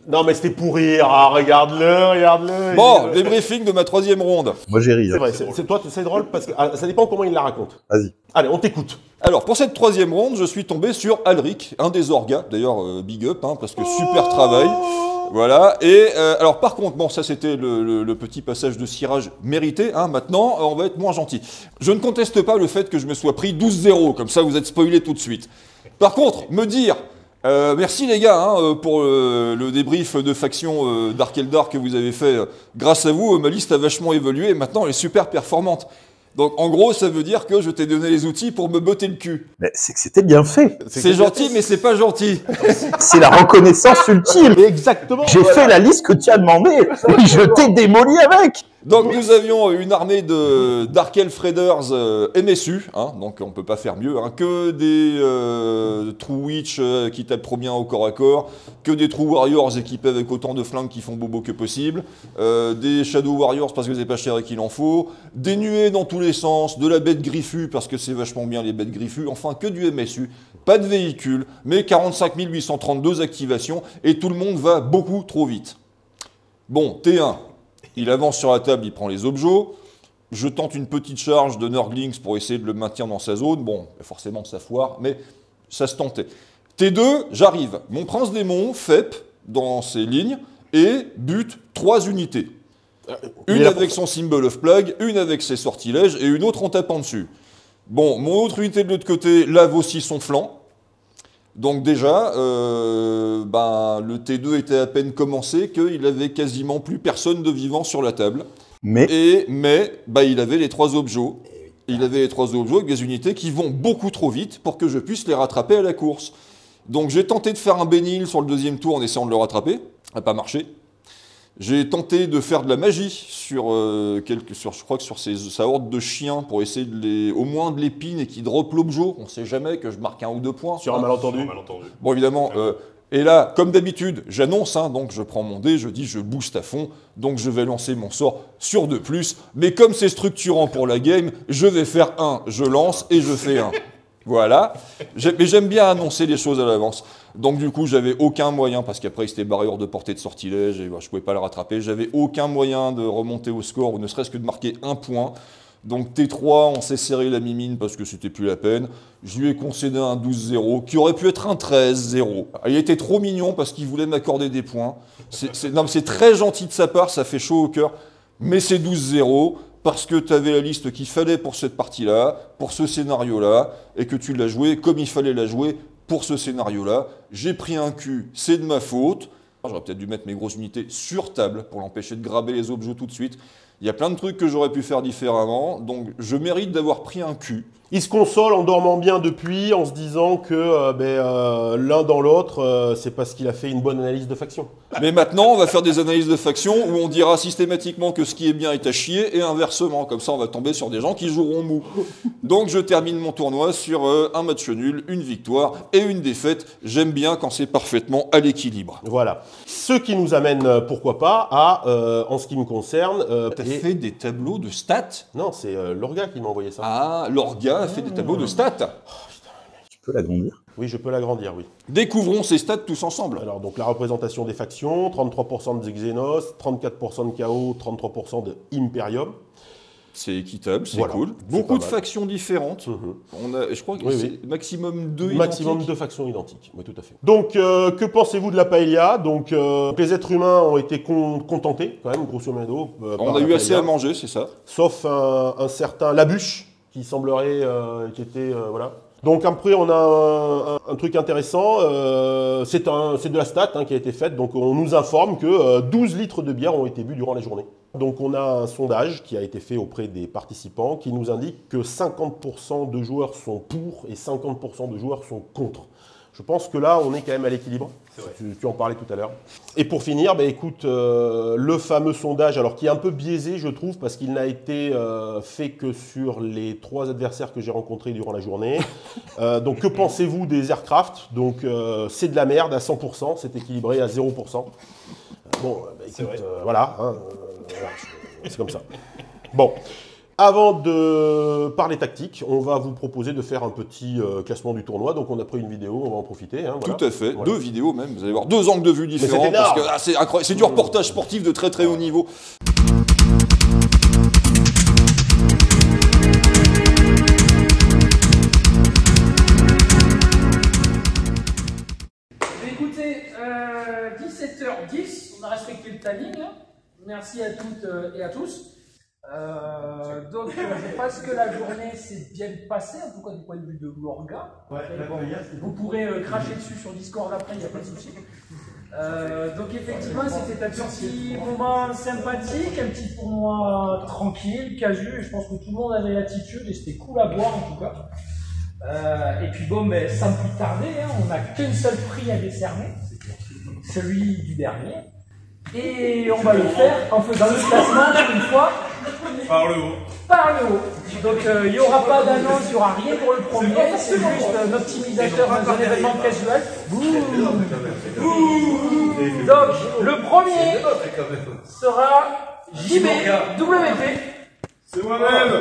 Non, mais c'était pour rire. Ah, regarde-le. Bon, débriefing de ma 3e ronde. Moi, j'ai ri. C'est vrai, toi, c'est drôle parce que ça dépend comment il la raconte. Vas-y. Allez, on t'écoute. Alors, pour cette 3e ronde, je suis tombé sur Alric, un des orgas. D'ailleurs, big up, hein, parce que super travail. Voilà. Et alors, par contre, bon, ça c'était le petit passage de cirage mérité. Hein. Maintenant, on va être moins gentil. Je ne conteste pas le fait que je me sois pris 12-0. Comme ça, vous êtes spoilé tout de suite. Par contre, me dire... merci les gars hein, pour le débrief de faction Dark Eldar que vous avez fait. Grâce à vous, ma liste a vachement évolué et maintenant elle est super performante. Donc en gros, ça veut dire que je t'ai donné les outils pour me botter le cul. Mais c'est que c'était bien fait. C'est gentil, mais c'est pas gentil. C'est la reconnaissance ultime. Exactement. J'ai fait la liste que tu as demandé et je t'ai démoli avec. Donc nous avions une armée de Dark Elf Raiders MSU, hein, donc on peut pas faire mieux, hein, que des True Witch qui tapent trop bien au corps à corps, que des True Warriors équipés avec autant de flingues qui font bobo que possible, des Shadow Warriors parce que c'est pas cher et qu'il en faut, des nuées dans tous les sens, de la bête griffue parce que c'est vachement bien les bêtes griffues, enfin que du MSU, pas de véhicule, mais 45 832 activations et tout le monde va beaucoup trop vite. Bon, T1. Il avance sur la table, il prend les objets. Je tente une petite charge de Nurglings pour essayer de le maintenir dans sa zone. Bon, forcément, ça foire, mais ça se tentait. T2, j'arrive. Mon prince démon, FEP, dans ses lignes, et bute 3 unités. Une avec son Symbol of Plague, une avec ses sortilèges, et une autre en tapant dessus. Bon, mon autre unité de l'autre côté lave aussi son flanc. Donc déjà, le T2 était à peine commencé qu'il avait quasiment plus personne de vivant sur la table. Mais il avait les 3 objets. Il avait les 3 objets avec des unités qui vont beaucoup trop vite pour que je puisse les rattraper à la course. Donc j'ai tenté de faire un Bénil sur le 2e tour en essayant de le rattraper. Ça n'a pas marché. J'ai tenté de faire de la magie sur, je crois que sur sa horde de chiens pour essayer au moins de les pin et qu'ils drop l'objet. On ne sait jamais que je marque 1 ou 2 points. Sur un malentendu. Bon, évidemment. Et là, comme d'habitude, j'annonce, hein, donc je prends mon dé, je dis je booste à fond, donc je vais lancer mon sort sur 2+. Mais comme c'est structurant pour la game, je vais faire 1, je lance et je fais 1. Voilà. Mais j'aime bien annoncer les choses à l'avance. Donc du coup, j'avais aucun moyen, parce qu'après, il s'était barré hors de portée de sortilège, et je ne pouvais pas le rattraper. J'avais aucun moyen de remonter au score, ou ne serait-ce que de marquer 1 point. Donc T3, on s'est serré la mimine parce que c'était plus la peine. Je lui ai concédé un 12-0, qui aurait pu être un 13-0. Il était trop mignon parce qu'il voulait m'accorder des points. C'est très gentil de sa part, ça fait chaud au cœur. Mais c'est 12-0 parce que tu avais la liste qu'il fallait pour cette partie-là, pour ce scénario-là, et que tu l'as joué comme il fallait la jouer pour ce scénario-là. J'ai pris un cul, c'est de ma faute. J'aurais peut-être dû mettre mes grosses unités sur table pour l'empêcher de graber les objets tout de suite. Il y a plein de trucs que j'aurais pu faire différemment, donc je mérite d'avoir pris un cul. Il se console en dormant bien depuis, en se disant que l'un dans l'autre, c'est parce qu'il a fait une bonne analyse de faction. Mais maintenant, on va faire des analyses de faction où on dira systématiquement que ce qui est bien est à chier et inversement. Comme ça, on va tomber sur des gens qui joueront mou. Donc je termine mon tournoi sur un match nul, une victoire et une défaite. J'aime bien quand c'est parfaitement à l'équilibre. Voilà. Ce qui nous amène, pourquoi pas, à, en ce qui me concerne... T'as fait des tableaux de stats? Non, c'est Lorga qui m'a envoyé ça. Ah, Lorga a fait des tableaux de stats. Tu peux l'agrandir? Oui, je peux l'agrandir, oui. Découvrons ces stats tous ensemble. Alors, donc la représentation des factions, 33% de Xenos, 34% de Chaos, 33% de Imperium. C'est équitable, c'est Voilà, cool. c'est Beaucoup de pas mal. factions différentes. Je crois que Oui, c'est maximum 2 Maximum identiques. 2 factions identiques, oui, tout à fait. Donc, que pensez-vous de la paella? Donc, les êtres humains ont été contentés, quand même, grosso modo. On a eu assez à manger, c'est ça. Sauf un certain Labuche, qui semblerait, qui était, voilà. Donc après, on a un truc intéressant, c'est de la stat qui a été faite, donc on nous informe que 12 litres de bière ont été bu durant la journée. Donc on a un sondage qui a été fait auprès des participants qui nous indique que 50% de joueurs sont pour et 50% de joueurs sont contre. Je pense que là, on est quand même à l'équilibre. Tu en parlais tout à l'heure. Et pour finir, écoute, le fameux sondage, alors qui est un peu biaisé, je trouve, parce qu'il n'a été fait que sur les 3 adversaires que j'ai rencontrés durant la journée. Donc, que pensez-vous des aircraft? Donc, c'est de la merde à 100%, c'est équilibré à 0%. Bon, écoute, voilà, hein, c'est comme ça. Bon. Avant de parler tactique, on va vous proposer de faire un petit classement du tournoi. Donc on a pris une vidéo, on va en profiter. Hein, voilà. Tout à fait, Voilà. 2 vidéos même, vous allez voir 2 angles de vue différents. c'est énorme. Parce que c'est incroyable, c'est du reportage sportif de très très haut niveau. Écoutez, 17h10, on a respecté le timing. Hein. Merci à toutes et à tous. Donc, je pense que la journée s'est bien passée, en tout cas du point de vue de l'orga. Ouais, bon, vous pourrez cracher dessus sur Discord après, il n'y a pas de souci. Donc, effectivement, c'était un petit moment sympathique, un petit tournoi tranquille, casu, et je pense que tout le monde avait l'attitude et c'était cool à voir en tout cas. Et puis bon, mais sans plus tarder, hein, on n'a qu'un seul prix à décerner, celui du dernier. Et on va le faire en faisant le classement pour une fois. Par le haut. Par le haut. Donc il n'y aura pas d'annonce, il n'y aura rien pour le premier, c'est juste un optimisateur dans un événement casual. Donc le premier sera JBWP. C'est moi-même.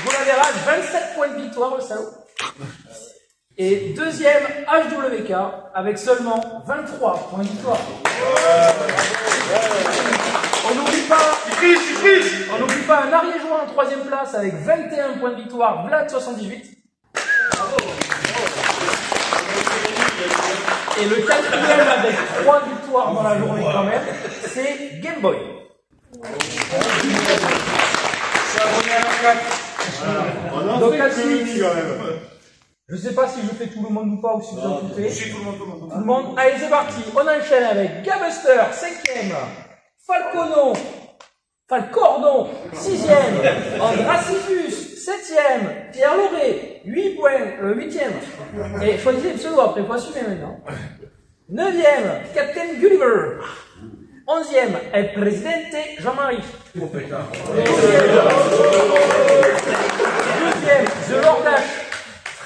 Bouladérage, 27 points de victoire, le salaud. Et deuxième, HWK, avec seulement 23 points de victoire. On n'oublie pas un Ariégeois en troisième place avec 21 points de victoire, Vlad 78. Et le quatrième avec 3 victoires dans la journée quand même, c'est Game Boy. Donc la suite, je ne sais pas si je fais tout le monde ou pas, ou si vous en doutez. Tout le monde. Allez, c'est parti. On enchaîne avec Gabuster, 5e. Falcordon, 6e. Andracifus, 7e. Pierre Lauré, 8 points, 8e. Et choisissez le pseudo après, faut assumer maintenant. 9e, Captain Gulliver. 11e, El Presidente Jean-Marie. 12e, The Lord Dash.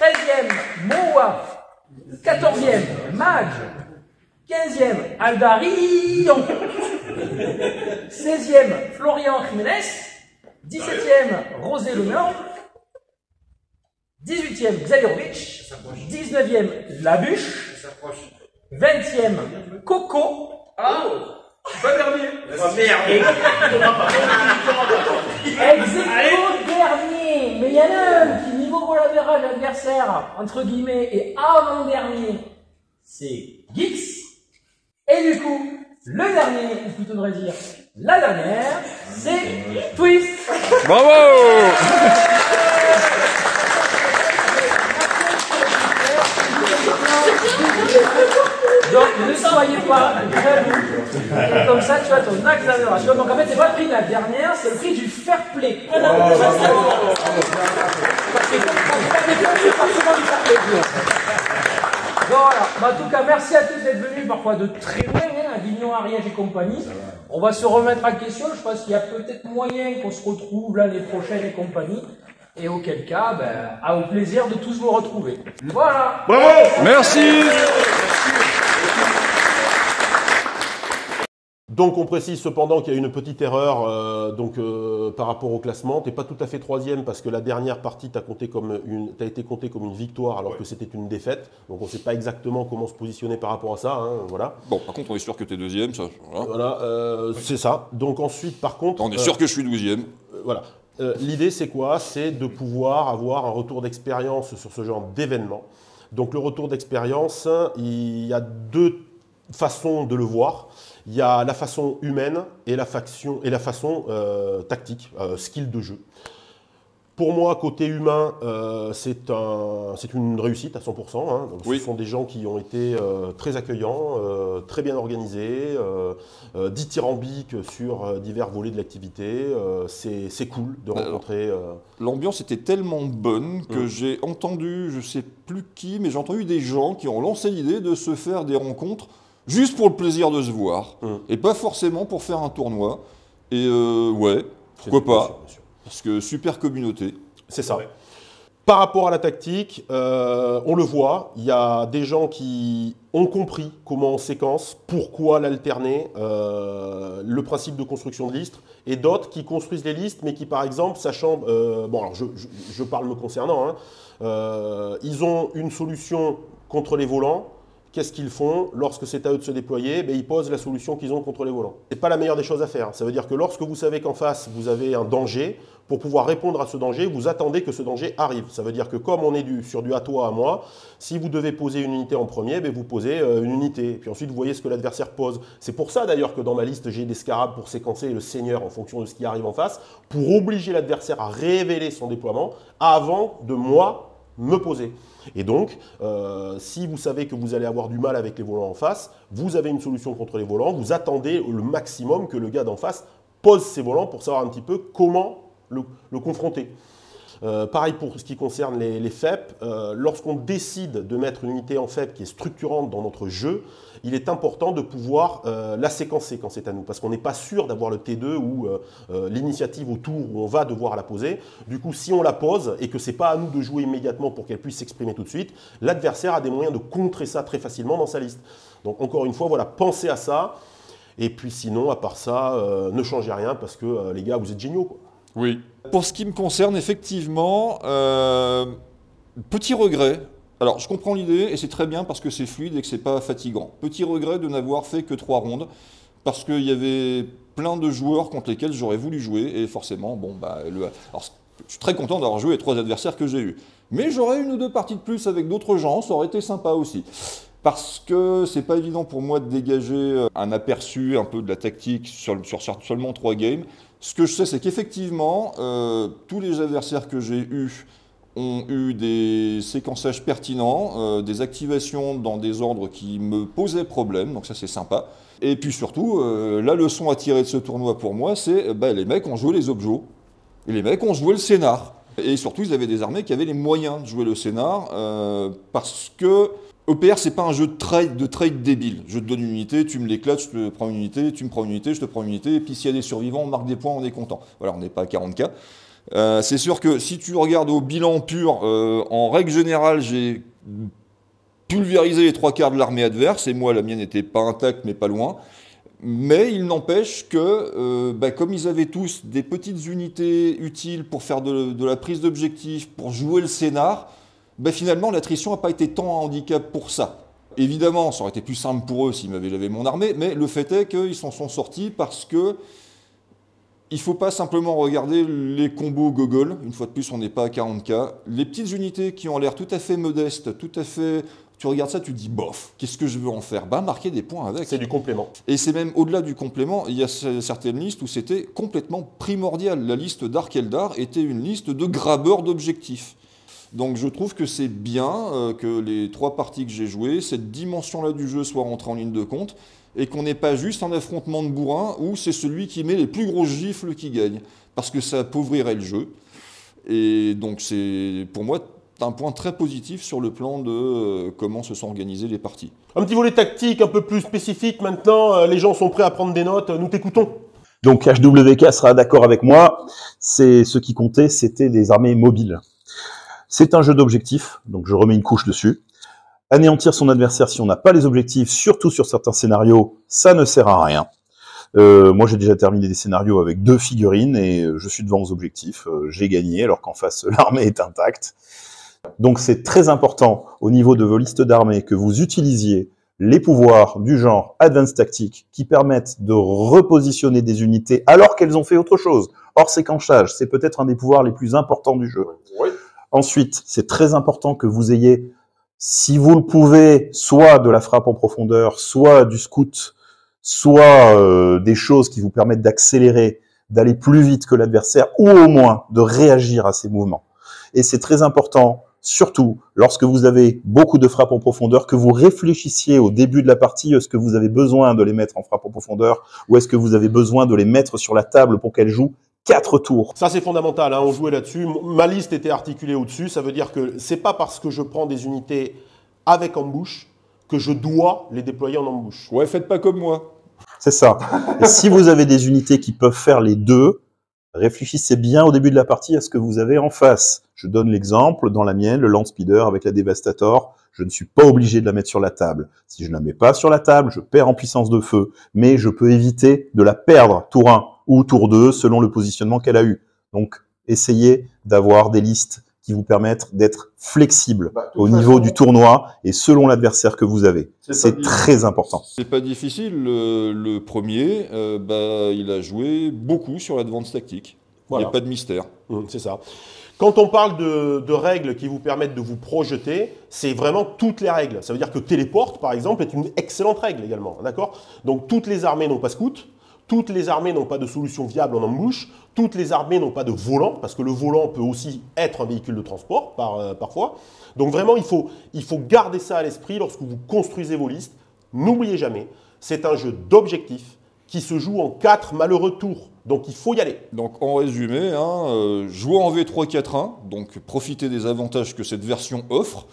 13e, Moa. 14e, Mage. 15e, Aldarion. 16e, Florian Jiménez. 17e, Rosé Lenoir. 18e, Xaliovic. 19e, Labuche. 20e, Coco. Pas dernier. Ex-aequo dernier. Mais il y en a un qui, niveau goal average adversaire, entre guillemets, est avant-dernier. C'est Geeks. Et du coup, le dernier, ou plutôt devrais dire la dernière, c'est Twist. Bravo! Donc ne soyez pas jaloux. Et comme ça, tu as ton axe d'amélioration. Donc en fait, c'est pas le prix de la dernière, c'est le prix du fair play. Parce que c'est forcément du fair play. Voilà. Bah, en tout cas, merci à tous d'être venus, parfois de très loin, hein, à Avignon, Ariège et compagnie. On va se remettre en question. Je pense qu'il y a peut-être moyen qu'on se retrouve l'année prochaine et compagnie. Et auquel cas, ben, au plaisir de tous vous retrouver. Voilà. Bravo! Merci! Donc on précise cependant qu'il y a une petite erreur par rapport au classement. Tu n'es pas tout à fait troisième parce que la dernière partie t'a été comptée comme une victoire alors que c'était une défaite. Donc on ne sait pas exactement comment se positionner par rapport à ça. Hein, voilà. Bon, par contre, on est sûr que tu es deuxième, ça. Voilà, c'est ça. Donc ensuite, par contre... On est sûr que je suis 12e. Voilà. L'idée, c'est quoi? C'est de pouvoir avoir un retour d'expérience sur ce genre d'événement. Donc le retour d'expérience, il y a deux façons de le voir. Il y a la façon humaine et la façon tactique, skill de jeu. Pour moi, côté humain, c'est une réussite à 100%. Hein. Donc, oui. Ce sont des gens qui ont été très accueillants, très bien organisés, dithyrambiques sur divers volets de l'activité. C'est cool de rencontrer... L'ambiance était tellement bonne que j'ai entendu, je ne sais plus qui, mais j'ai entendu des gens qui ont lancé l'idée de se faire des rencontres juste pour le plaisir de se voir, et pas forcément pour faire un tournoi. Et ouais, pourquoi pas, parce que super communauté. C'est ça. Par rapport à la tactique, on le voit, il y a des gens qui ont compris comment on séquence, pourquoi l'alterner, le principe de construction de listes, et d'autres qui construisent les listes, mais qui par exemple, sachant, bon alors je parle me concernant, hein, ils ont une solution contre les volants. Qu'est-ce qu'ils font lorsque c'est à eux de se déployer? Ils posent la solution qu'ils ont contre les volants. Ce n'est pas la meilleure des choses à faire. Ça veut dire que lorsque vous savez qu'en face, vous avez un danger, pour pouvoir répondre à ce danger, vous attendez que ce danger arrive. Ça veut dire que comme on est sur du à toi, à moi, si vous devez poser une unité en premier, vous posez une unité. Et puis ensuite, vous voyez ce que l'adversaire pose. C'est pour ça d'ailleurs que dans ma liste, j'ai des scarabs pour séquencer le seigneur en fonction de ce qui arrive en face, pour obliger l'adversaire à révéler son déploiement avant de moi me poser. Et donc, si vous savez que vous allez avoir du mal avec les volants en face, vous avez une solution contre les volants, vous attendez le maximum que le gars d'en face pose ses volants pour savoir un petit peu comment le confronter. Pareil pour ce qui concerne les FEP, lorsqu'on décide de mettre une unité en FEP qui est structurante dans notre jeu, il est important de pouvoir la séquencer quand c'est à nous, parce qu'on n'est pas sûr d'avoir le T2 ou l'initiative au tour où on va devoir la poser. Du coup, si on la pose et que ce n'est pas à nous de jouer immédiatement pour qu'elle puisse s'exprimer tout de suite, l'adversaire a des moyens de contrer ça très facilement dans sa liste. Donc encore une fois, voilà, pensez à ça. Et puis sinon, à part ça, ne changez rien parce que les gars, vous êtes géniaux, quoi. Oui. Pour ce qui me concerne, effectivement, petit regret. Alors, je comprends l'idée et c'est très bien parce que c'est fluide et que c'est pas fatigant. Petit regret de n'avoir fait que 3 rondes parce qu'il y avait plein de joueurs contre lesquels j'aurais voulu jouer et forcément, bon, alors, je suis très content d'avoir joué les 3 adversaires que j'ai eus. Mais j'aurais 1 ou 2 parties de plus avec d'autres gens, ça aurait été sympa aussi. Parce que c'est pas évident pour moi de dégager un aperçu un peu de la tactique sur seulement 3 games. Ce que je sais, c'est qu'effectivement, tous les adversaires que j'ai eus ont eu des séquençages pertinents, des activations dans des ordres qui me posaient problème, donc ça c'est sympa. Et puis surtout, la leçon à tirer de ce tournoi pour moi, c'est les mecs ont joué les objets, et les mecs ont joué le scénar. Et surtout, ils avaient des armées qui avaient les moyens de jouer le scénar, parce que OPR, c'est pas un jeu de trade débile. Je te donne une unité, tu me l'éclates, je te prends une unité, tu me prends une unité, je te prends une unité, et puis s'il y a des survivants, on marque des points, on est content. Voilà, on n'est pas à 40K. C'est sûr que si tu regardes au bilan pur, en règle générale, j'ai pulvérisé les 3/4 de l'armée adverse, et moi, la mienne n'était pas intacte, mais pas loin. Mais il n'empêche que, comme ils avaient tous des petites unités utiles pour faire de la prise d'objectif, pour jouer le scénar, finalement, l'attrition n'a pas été tant un handicap pour ça. Évidemment, ça aurait été plus simple pour eux s'ils m'avaient lavé mon armée, mais le fait est qu'ils s'en sont sortis parce que il ne faut pas simplement regarder les combos gogol. Une fois de plus, on n'est pas à 40K. Les petites unités qui ont l'air tout à fait modestes, tout à fait... Tu regardes ça, tu te dis, bof, qu'est-ce que je veux en faire? Marquer des points avec. C'est du complément. Et c'est même au-delà du complément, il y a certaines listes où c'était complètement primordial. La liste d'Ark Eldar était une liste de grabeurs d'objectifs. Donc je trouve que c'est bien que les 3 parties que j'ai jouées, cette dimension-là du jeu soit rentrée en ligne de compte, et qu'on n'ait pas juste un affrontement de bourrins où c'est celui qui met les plus grosses gifles qui gagne, parce que ça appauvrirait le jeu. Et donc c'est pour moi un point très positif sur le plan de comment se sont organisées les parties. Un petit volet tactique un peu plus spécifique maintenant, les gens sont prêts à prendre des notes, nous t'écoutons. Donc HWK sera d'accord avec moi, c'est ce qui comptait, c'était des armées mobiles. C'est un jeu d'objectifs, donc je remets une couche dessus. Anéantir son adversaire si on n'a pas les objectifs, surtout sur certains scénarios, ça ne sert à rien. Moi j'ai déjà terminé des scénarios avec 2 figurines et je suis devant aux objectifs, j'ai gagné alors qu'en face l'armée est intacte. Donc c'est très important au niveau de vos listes d'armées que vous utilisiez les pouvoirs du genre Advanced Tactics qui permettent de repositionner des unités alors qu'elles ont fait autre chose. Hors séquençage, c'est peut-être un des pouvoirs les plus importants du jeu. Oui. Ensuite, c'est très important que vous ayez, si vous le pouvez, soit de la frappe en profondeur, soit du scout, soit des choses qui vous permettent d'accélérer, d'aller plus vite que l'adversaire, ou au moins de réagir à ses mouvements. Et c'est très important, surtout lorsque vous avez beaucoup de frappes en profondeur, que vous réfléchissiez au début de la partie, est-ce que vous avez besoin de les mettre en frappe en profondeur, ou est-ce que vous avez besoin de les mettre sur la table pour qu'elles jouent 4 tours. Ça c'est fondamental, hein, on jouait là-dessus. Ma liste était articulée au-dessus, ça veut dire que c'est pas parce que je prends des unités avec embouche que je dois les déployer en embouche. Ouais, faites pas comme moi. C'est ça. Et si vous avez des unités qui peuvent faire les deux, réfléchissez bien au début de la partie à ce que vous avez en face. Je donne l'exemple, dans la mienne, le Land Speeder avec la Devastator, je ne suis pas obligé de la mettre sur la table. Si je ne la mets pas sur la table, je perds en puissance de feu, mais je peux éviter de la perdre tour 1 ou tour 2 selon le positionnement qu'elle a eu. Donc, essayez d'avoir des listes qui vous permettent d'être flexible au niveau du tournoi et selon l'adversaire que vous avez. C'est très important. C'est pas difficile. Le premier, il a joué beaucoup sur l'advance tactique. Voilà. Il n'y a pas de mystère. C'est ça. Quand on parle de règles qui vous permettent de vous projeter, c'est vraiment toutes les règles. Ça veut dire que téléporte, par exemple, est une excellente règle également. D'accord ? Donc, toutes les armées n'ont pas scout. Toutes les armées n'ont pas de solution viable en embouche. Toutes les armées n'ont pas de volant, parce que le volant peut aussi être un véhicule de transport parfois. Donc vraiment, il faut garder ça à l'esprit lorsque vous construisez vos listes. N'oubliez jamais, c'est un jeu d'objectifs qui se joue en 4 malheureux tours. Donc il faut y aller. Donc en résumé, jouez en V3-4-1, donc profitez des avantages que cette version offre.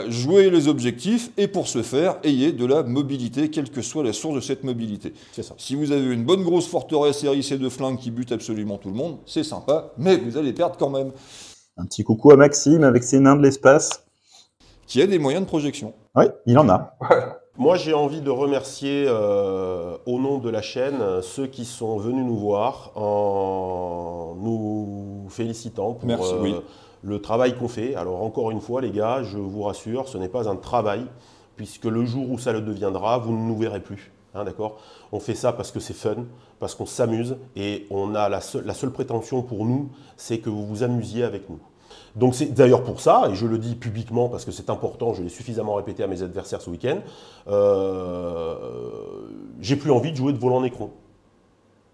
Jouez les objectifs et pour ce faire, ayez de la mobilité, quelle que soit la source de cette mobilité. C'est ça. Si vous avez une bonne grosse forteresse hérissée de flingues qui bute absolument tout le monde, c'est sympa, mais vous allez perdre quand même. Un petit coucou à Maxime avec ses nains de l'espace. Qui a des moyens de projection. Oui, il en a. Moi, j'ai envie de remercier au nom de la chaîne ceux qui sont venus nous voir en nous félicitant pour Merci, oui. le travail qu'on fait. Alors encore une fois, les gars, je vous rassure, ce n'est pas un travail, puisque le jour où ça le deviendra, vous ne nous verrez plus. Hein, d'accord ? On fait ça parce que c'est fun, parce qu'on s'amuse, et on a la seule prétention pour nous, c'est que vous vous amusiez avec nous. Donc c'est d'ailleurs pour ça, et je le dis publiquement parce que c'est important, je l'ai suffisamment répété à mes adversaires ce week-end, j'ai plus envie de jouer de volant Necron.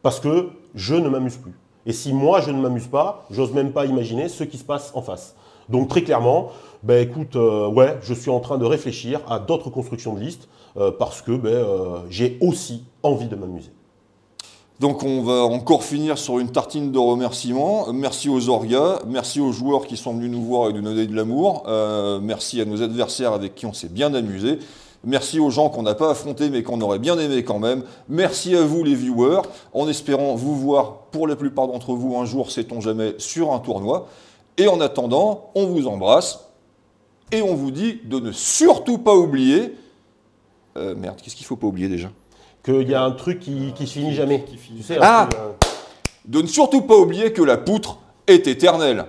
Parce que je ne m'amuse plus. Et si moi je ne m'amuse pas, j'ose même pas imaginer ce qui se passe en face. Donc très clairement, écoute, je suis en train de réfléchir à d'autres constructions de listes parce que j'ai aussi envie de m'amuser. Donc on va encore finir sur une tartine de remerciements. Merci aux orgas, merci aux joueurs qui sont venus nous voir et nous donner de l'amour, merci à nos adversaires avec qui on s'est bien amusé, merci aux gens qu'on n'a pas affrontés mais qu'on aurait bien aimé quand même, merci à vous les viewers, en espérant vous voir pour la plupart d'entre vous un jour, sait-on jamais, sur un tournoi. Et en attendant, on vous embrasse et on vous dit de ne surtout pas oublier... merde, qu'est-ce qu'il ne faut pas oublier déjà ? Qu'il y a un truc qui finit jamais. Tu sais, de ne surtout pas oublier que la poutre est éternelle.